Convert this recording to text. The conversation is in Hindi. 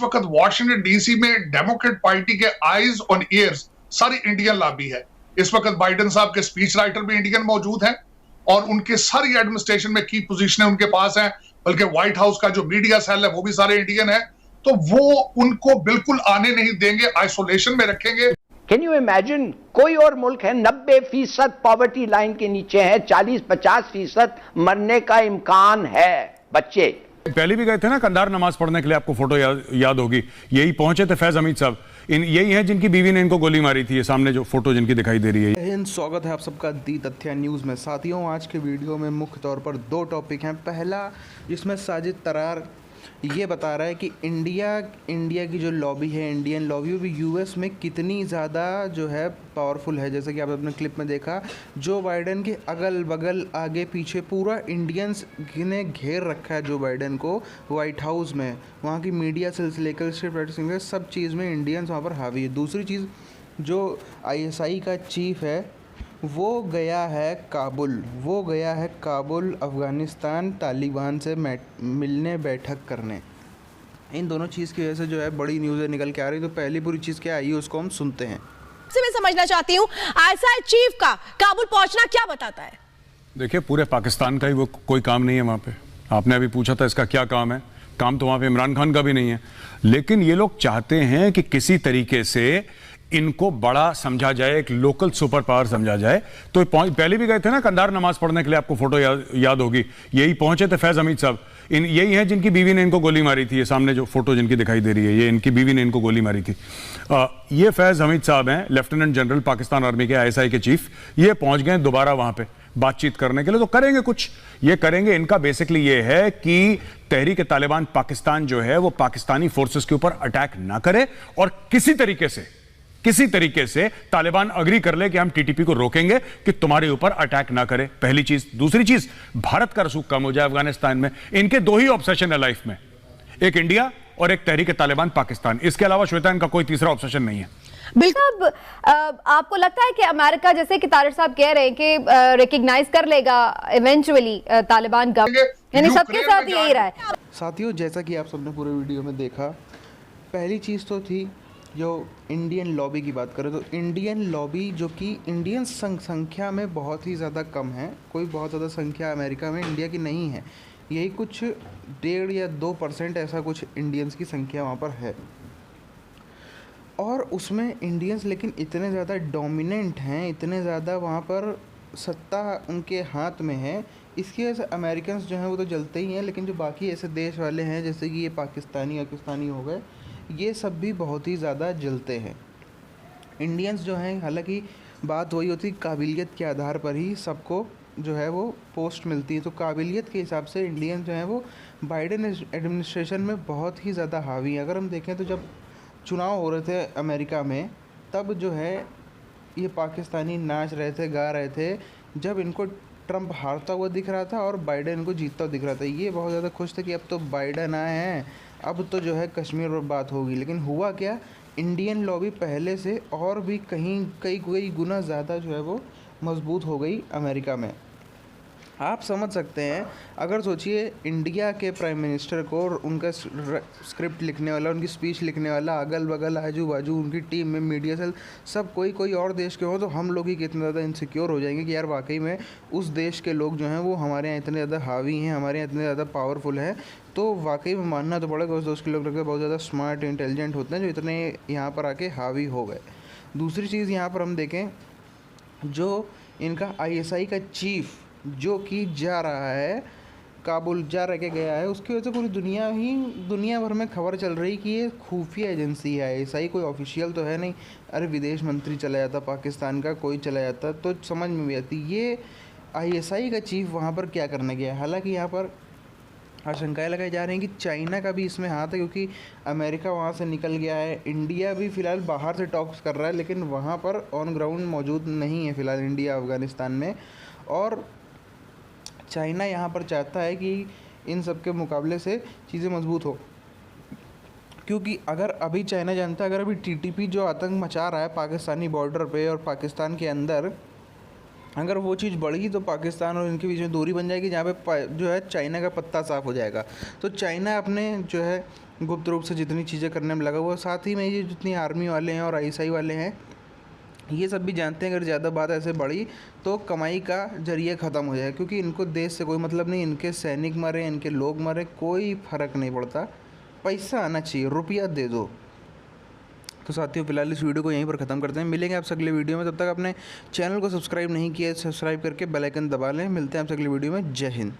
वक्त वॉशिंगटन डीसी में डेमोक्रेट पार्टी के आईज ऑन ईयर्स सारी इंडियन लॉबी है। इस वक्त बाइडेन साहब के स्पीच राइटर भी इंडियन मौजूद हैं और उनके सारी एडमिनिस्ट्रेशन में की पोजीशनें उनके पास हैं, बल्कि व्हाइट हाउस का जो मीडिया सेल है वो भी सारे इंडियन है। तो वो उनको बिल्कुल आने नहीं देंगे, आइसोलेशन में रखेंगे। कैन यू इमेजिन, कोई और मुल्क है 90% पॉवर्टी लाइन के नीचे है, 40-50% मरने का इम्कान है बच्चे। पहले भी गए थे ना कंधार नमाज पढ़ने के लिए, आपको फोटो याद होगी, यही पहुंचे थे फैज हमीद साहब, यही है जिनकी बीवी ने इनको गोली मारी थी। ये सामने जो फोटो जिनकी दिखाई दे रही है। स्वागत है आप सबका दी तथ्य न्यूज़ में। साथियों, आज के वीडियो में मुख्य तौर पर दो टॉपिक हैं। पहला, जिसमें साजिद तरार ये बता रहा है कि इंडिया की जो लॉबी है, इंडियन लॉबी, वो भी यूएस में कितनी ज़्यादा जो है पावरफुल है। जैसे कि आप अपने क्लिप में देखा, जो बाइडेन के अगल बगल आगे पीछे पूरा इंडियंस ने घेर रखा है जो बाइडेन को वाइट हाउस में। वहाँ की मीडिया से लेकर सब चीज़ में इंडियंस वहाँ पर हावी है। दूसरी चीज़, जो आईएसआई का चीफ है वो गया है काबुल अफ़गानिस्तान तालिबान से मिलने, बैठक करने। इन दोनों चीज़ की वजह से जो है बड़ी न्यूज़ें निकल के आ रही। तो पहली बुरी चीज़ क्या आई है उसको हम सुनते हैं। मैं समझना चाहती हूँ आईएसआई चीफ का काबुल पहुंचना क्या बताता है। देखिए, पूरे पाकिस्तान का ही वो कोई काम नहीं है वहाँ पे। आपने अभी पूछा था इसका क्या काम है, काम तो वहाँ पे इमरान खान का भी नहीं है। लेकिन ये लोग चाहते हैं कि किसी तरीके से इनको बड़ा समझा जाए, एक लोकल सुपर पावर समझा जाए। तो पहले भी गए थे ना कंधार नमाज पढ़ने के लिए, आपको फोटो याद होगी, यही पहुंचे थे फैज हमीद साहब, यही है जिनकी बीवी ने इनको गोली मारी थी। ये सामने जो फोटो जिनकी दिखाई दे रही है, ये इनकी बीवी ने इनको गोली मारी थी। ये फैज हमीद साहब हैं, लेफ्टिनेंट जनरल पाकिस्तान आर्मी के, आईएसआई के चीफ। ये पहुंच गए दोबारा वहां पे बातचीत करने के लिए। तो करेंगे कुछ, ये करेंगे। इनका बेसिकली ये है कि तहरीक तालिबान पाकिस्तान जो है वो पाकिस्तानी फोर्सेस के ऊपर अटैक ना करे और किसी तरीके से तालिबान अग्री कर ले कि हम टीटीपी को रोकेंगे कि तुम्हारे ऊपर अटैक ना करे, पहली चीज। दूसरी चीज, भारत का रसूख कम हो जाए अफगानिस्तान में। इनके दो ही ऑब्सेशन है लाइफ में, एक इंडिया और एक तहरीक तालिबान पाकिस्तान। इसके अलावा श्वेता इनका कोई तीसरा ऑब्सेशन नहीं है। बिल्कुल। आपको लगता है कि अमेरिका, जैसे कि तारिक साहब कह रहे हैं कि रिकॉग्नाइज कर लेगा इवेंचुअली तालिबान गवर्नमेंट, यानी सबके साथ यही रहा है। साथियों, जैसा कि आप सबने पूरे वीडियो में देखा, पहली चीज़ तो थी जो इंडियन लॉबी की बात करें तो इंडियन लॉबी जो कि इंडियन संख्या में बहुत ही ज़्यादा कम है। कोई बहुत ज़्यादा संख्या अमेरिका में इंडिया की नहीं है। यही कुछ 1.5 या 2% ऐसा कुछ इंडियंस की संख्या वहाँ पर है। और उसमें इंडियंस लेकिन इतने ज़्यादा डोमिनेंट हैं, इतने ज़्यादा वहाँ पर सत्ता उनके हाथ में है। इसकी वजह से अमेरिकन्स जो हैं वो तो जलते ही हैं, लेकिन जो बाकी ऐसे देश वाले हैं जैसे कि ये पाकिस्तानी हो गए, ये सब भी बहुत ही ज़्यादा जलते हैं। इंडियंस जो हैं, हालांकि बात वही होती है काबिलियत के आधार पर ही सबको जो है वो पोस्ट मिलती है। तो काबिलियत के हिसाब से इंडियंस जो हैं वो बाइडेन एडमिनिस्ट्रेशन में बहुत ही ज़्यादा हावी हैं। अगर हम देखें तो जब चुनाव हो रहे थे अमेरिका में, तब जो है ये पाकिस्तानी नाच रहे थे, गा रहे थे, जब इनको ट्रंप हारता हुआ दिख रहा था और बाइडेन इनको जीतता हुआ दिख रहा था। ये बहुत ज़्यादा खुश थे कि अब तो बाइडेन आए हैं, अब तो जो है कश्मीर पर बात होगी। लेकिन हुआ क्या, इंडियन लॉबी पहले से और भी कई गुना ज़्यादा जो है वो मजबूत हो गई अमेरिका में। आप समझ सकते हैं, अगर सोचिए इंडिया के प्राइम मिनिस्टर को और उनका स्क्रिप्ट लिखने वाला, उनकी स्पीच लिखने वाला, अगल बगल आजू बाजू उनकी टीम में मीडिया सेल सब कोई और देश के हो, तो हम लोग ही कितने ज़्यादा इनसिक्योर हो जाएंगे कि यार वाकई में उस देश के लोग जो हैं वो हमारे यहाँ इतने ज़्यादा हावी हैं, हमारे यहाँ इतने ज़्यादा पावरफुल हैं। तो वाकई में मानना तो पड़ेगा उस देश के लोग बहुत ज़्यादा स्मार्ट इंटेलिजेंट होते हैं जो इतने यहाँ पर आके हावी हो गए। दूसरी चीज़ यहाँ पर हम देखें, जो इनका आईएसआई का चीफ जो कि जा रहा है काबुल, जा रह के गया है, उसकी वजह से पूरी दुनिया भर में खबर चल रही कि ये खुफिया एजेंसी है। आईएसआई कोई ऑफिशियल तो है नहीं। अरे विदेश मंत्री चला जाता पाकिस्तान का, कोई चला जाता तो समझ में भी आती। ये आईएसआई का चीफ वहाँ पर क्या करने गया। हालांकि यहाँ पर आशंकाएं लगाई जा रही हैं कि चाइना का भी इसमें हाथ है, क्योंकि अमेरिका वहाँ से निकल गया है। इंडिया भी फ़िलहाल बाहर से टॉक्स कर रहा है, लेकिन वहाँ पर ऑन ग्राउंड मौजूद नहीं है फ़िलहाल इंडिया अफ़गानिस्तान में। और चाइना यहाँ पर चाहता है कि इन सब के मुकाबले से चीज़ें मजबूत हो, क्योंकि अगर अभी चाइना जानता है अगर अभी टीटीपी जो आतंक मचा रहा है पाकिस्तानी बॉर्डर पे और पाकिस्तान के अंदर, अगर वो चीज़ बढ़ी तो पाकिस्तान और इनके बीच में दूरी बन जाएगी, जहाँ पे जो है चाइना का पत्ता साफ हो जाएगा। तो चाइना अपने जो है गुप्त रूप से जितनी चीज़ें करने में लगा हुआ, साथ ही में ये जितनी आर्मी वाले हैं और आईएसआई वाले हैं, ये सब भी जानते हैं अगर ज़्यादा बात ऐसे बढ़ी तो कमाई का जरिया ख़त्म हो जाए, क्योंकि इनको देश से कोई मतलब नहीं, इनके सैनिक मरे, इनके लोग मरे, कोई फ़र्क नहीं पड़ता, पैसा आना चाहिए, रुपया दे दो। तो साथियों फिलहाल इस वीडियो को यहीं पर ख़त्म करते हैं, मिलेंगे आपसे अगले वीडियो में। तब तक अपने चैनल को सब्सक्राइब नहीं किया, सब्सक्राइब करके बेल आइकन दबा लें। मिलते हैं आपसे अगले वीडियो में। जय हिंद।